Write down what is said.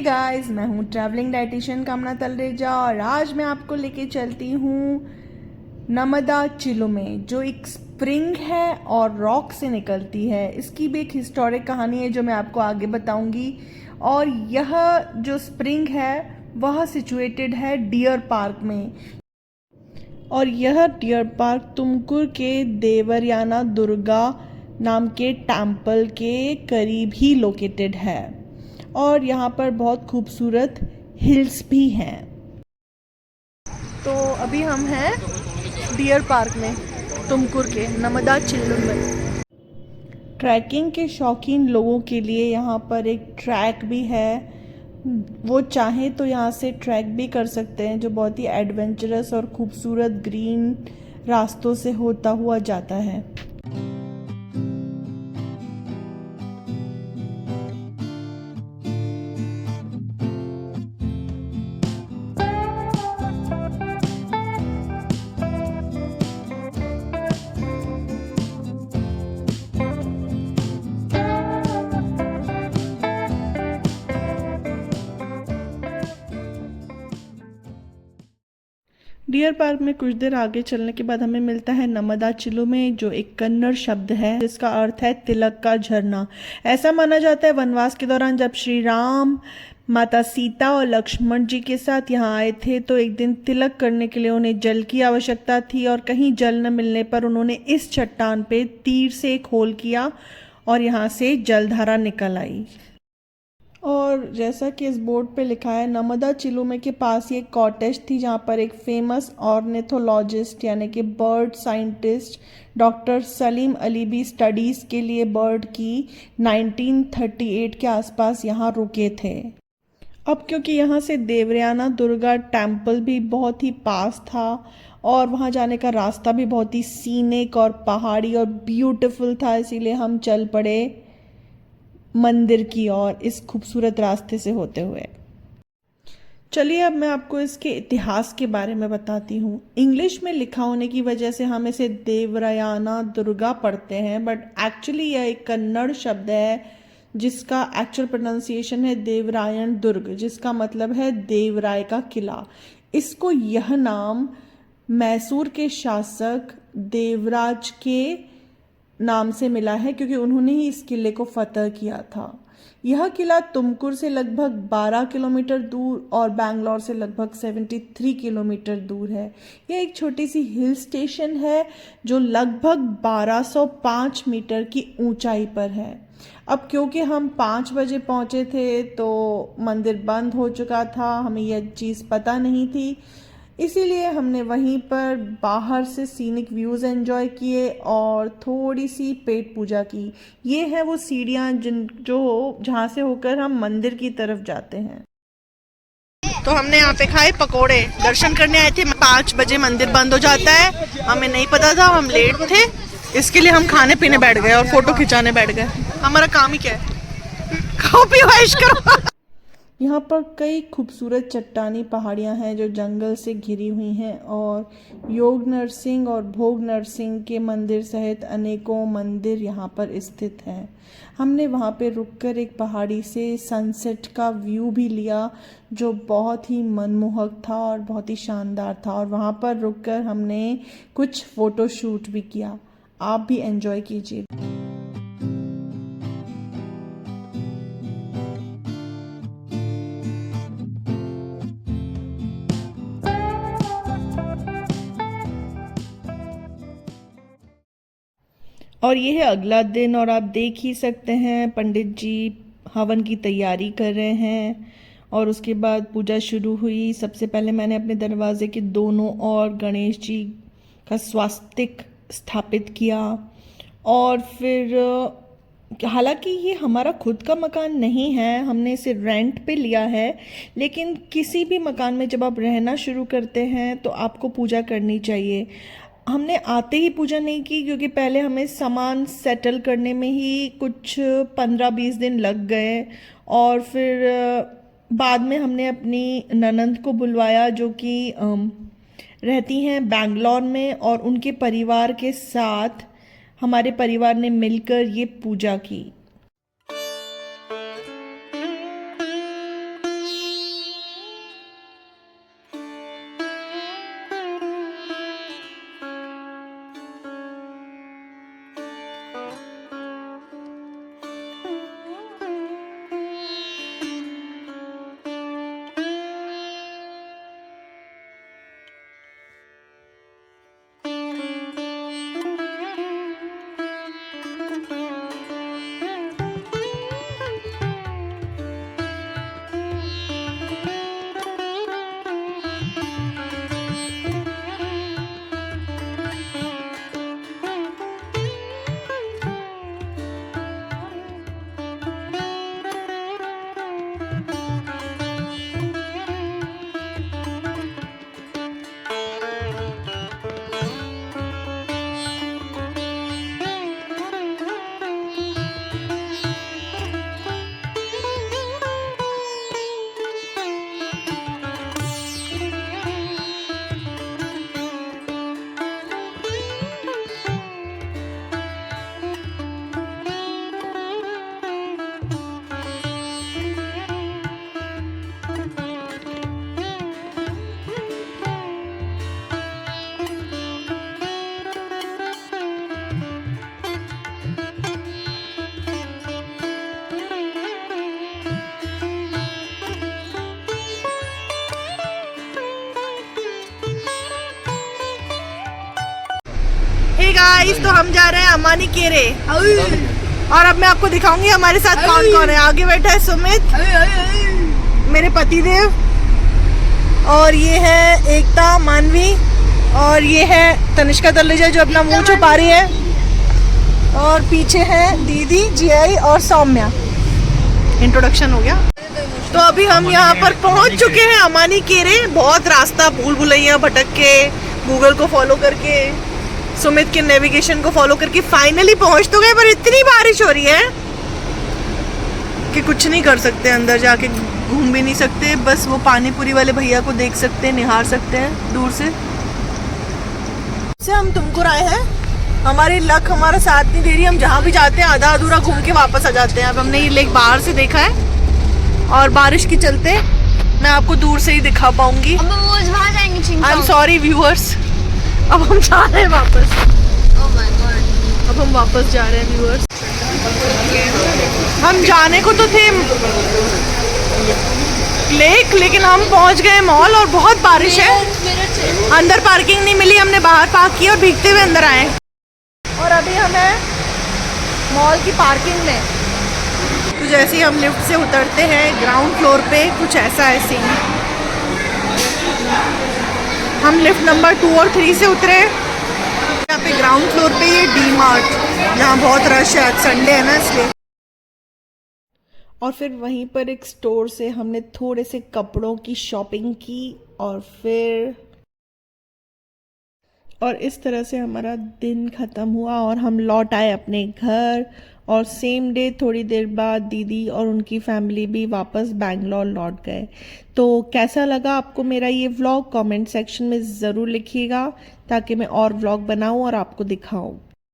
Guys, मैं हूँ travelling dietitian कामना तलरेजा और आज मैं आपको लेके चलती हूँ नर्मदा चिलुमे, जो एक स्प्रिंग है और रॉक से निकलती है। इसकी भी एक हिस्टोरिक कहानी है जो मैं आपको आगे बताऊंगी। और यह जो स्प्रिंग है वह सिचुएटेड है डियर पार्क में, और यह डियर पार्क तुमकुर के देवरयाना दुर्गा नाम के टेम्पल के करीब ही लोकेटेड है। और यहाँ पर बहुत खूबसूरत हिल्स भी हैं। तो अभी हम हैं डियर पार्क में, तुमकुर के नर्मदा चिल्लम में। ट्रैकिंग के शौकीन लोगों के लिए यहाँ पर एक ट्रैक भी है। वो चाहें तो यहाँ से ट्रैक भी कर सकते हैं, जो बहुत ही एडवेंचरस और खूबसूरत ग्रीन रास्तों से होता हुआ जाता है। डियर पार्क में कुछ देर आगे चलने के बाद हमें मिलता है नर्मदा चिलुमे, जो एक कन्नड़ शब्द है जिसका अर्थ है तिलक का झरना। ऐसा माना जाता है वनवास के दौरान जब श्री राम, माता सीता और लक्ष्मण जी के साथ यहाँ आए थे तो एक दिन तिलक करने के लिए उन्हें जल की आवश्यकता थी, और कहीं जल न मिलने पर उन्होंने इस चट्टान पे तीर से एक होल किया और यहाँ से जलधारा निकल आई। और जैसा कि इस बोर्ड पे लिखा है, नर्मदा चिलुमे के पास ही एक कॉटेज थी जहाँ पर एक फेमस ऑर्निथोलॉजिस्ट यानी कि bird scientist doctor Salim Ali भी स्टडीज़ के लिए बर्ड की 1938 के आसपास यहाँ रुके थे। अब क्योंकि यहाँ से देवरयाना दुर्गा टेम्पल भी बहुत ही पास था और वहाँ जाने का रास्ता भी बहुत ही सीनिक और पहाड़ी और ब्यूटीफुल था, इसीलिए हम चल पड़े मंदिर की ओर इस खूबसूरत रास्ते से होते हुए। चलिए अब मैं आपको इसके इतिहास के बारे में बताती हूँ। इंग्लिश में लिखा होने की वजह से हम इसे देवरायाना दुर्गा पढ़ते हैं, बट एक्चुअली यह एक कन्नड़ शब्द है जिसका एक्चुअल प्रोनाउंसिएशन है देवरायण दुर्ग, जिसका मतलब है देवराय का किला। इसको यह नाम मैसूर के शासक देवराज के नाम से मिला है क्योंकि उन्होंने ही इस किले को फतह किया था। यह किला तुमकुर से लगभग 12 किलोमीटर दूर और बैंगलोर से लगभग 73 किलोमीटर दूर है। यह एक छोटी सी हिल स्टेशन है जो लगभग 1205 मीटर की ऊंचाई पर है। अब क्योंकि हम 5 बजे पहुंचे थे तो मंदिर बंद हो चुका था, हमें यह चीज़ पता नहीं थी, इसीलिए हमने वहीं पर बाहर से सीनिक व्यूज़ एंजॉय किए और थोड़ी सी पेट पूजा की। ये है वो सीढ़ियाँ जहाँ से होकर हम मंदिर की तरफ जाते हैं। तो हमने यहाँ पे खाए पकोड़े, दर्शन करने आए थे। 5 बजे मंदिर बंद हो जाता है, हमें नहीं पता था, हम लेट थे, इसके लिए हम खाने पीने बैठ गए और फोटो खिंचाने बैठ गए। हमारा काम ही क्या है, खाओ पियो ऐश करो। यहाँ पर कई खूबसूरत चट्टानी पहाड़ियाँ हैं जो जंगल से घिरी हुई हैं, और योग नरसिंह और भोग नरसिंह के मंदिर सहित अनेकों मंदिर यहाँ पर स्थित हैं। हमने वहाँ पे रुककर एक पहाड़ी से सनसेट का व्यू भी लिया जो बहुत ही मनमोहक था और बहुत ही शानदार था, और वहाँ पर रुककर हमने कुछ फ़ोटो शूट भी किया। आप भी एंजॉय कीजिए। और ये है अगला दिन, और आप देख ही सकते हैं पंडित जी हवन की तैयारी कर रहे हैं। और उसके बाद पूजा शुरू हुई। सबसे पहले मैंने अपने दरवाजे के दोनों ओर गणेश जी का स्वास्तिक स्थापित किया, और फिर हालांकि ये हमारा खुद का मकान नहीं है, हमने इसे रेंट पे लिया है, लेकिन किसी भी मकान में जब आप रहना शुरू करते हैं तो आपको पूजा करनी चाहिए। हमने आते ही पूजा नहीं की क्योंकि पहले हमें सामान सेटल करने में ही कुछ 15-20 दिन लग गए, और फिर बाद में हमने अपनी ननंद को बुलवाया जो कि रहती हैं बैंगलोर में, और उनके परिवार के साथ हमारे परिवार ने मिलकर ये पूजा की। गाइस, तो हम जा रहे हैं अमानी केरे और अब मैं आपको दिखाऊंगी हमारे साथ कौन कौन है। आगे बैठा है सुमित, मेरे पति देव, और ये है एकता मानवी, और ये है तनिष्का तलेजा जो अपना मुंह छुपा रही है, और पीछे है दीदी जियाई और सौम्या। इंट्रोडक्शन हो गया। तो अभी हम यहाँ पर पहुँच चुके हैं अमानी केरे। बहुत रास्ता भूल भुलैया भटक के, गूगल को फॉलो करके, सुमित के नेविगेशन को फॉलो करके फाइनली पहुँच तो गए, पर इतनी बारिश हो रही है कि कुछ नहीं कर सकते, अंदर जाके घूम भी नहीं सकते। बस वो पानी पूरी वाले भैया को देख सकते हैं, निहार सकते हैं दूर से। हम तुमकुर आए हैं, हमारी लक हमारा साथ नहीं दे रही। हम जहाँ भी जाते हैं आधा अधूरा घूम के वापस आ जाते हैं। अब हमने ये लेक बाहर से देखा है और बारिश के चलते मैं आपको दूर से ही दिखा पाऊंगी। I am sorry viewers. अब हम जा रहे हैं वापस। Oh my God. अब हम वापस जा रहे हैं व्यूअर्स। हम जाने को तो थे लेक, लेकिन हम पहुंच गए मॉल और बहुत बारिश है। अंदर पार्किंग नहीं मिली, हमने बाहर पार्क किया और भीगते हुए अंदर आए। और अभी हमें मॉल की पार्किंग में, तो जैसे ही हम लिफ्ट से उतरते हैं ग्राउंड फ्लोर पे, कुछ ऐसा है सीन। हम लिफ्ट नंबर 2 और 3 से उतरे। यहाँ पे ग्राउंड फ्लोर पे ये डी मार्ट, यहाँ बहुत रश है, आज संडे है ना इसलिए। और फिर वहीं पर एक स्टोर से हमने थोड़े से कपड़ों की शॉपिंग की और इस तरह से हमारा दिन ख़त्म हुआ और हम लौट आए अपने घर। और सेम डे थोड़ी देर बाद दीदी और उनकी फैमिली भी वापस बैंगलोर लौट गए। तो कैसा लगा आपको मेरा ये व्लॉग, कमेंट सेक्शन में ज़रूर लिखिएगा ताकि मैं और व्लॉग बनाऊं और आपको दिखाऊं।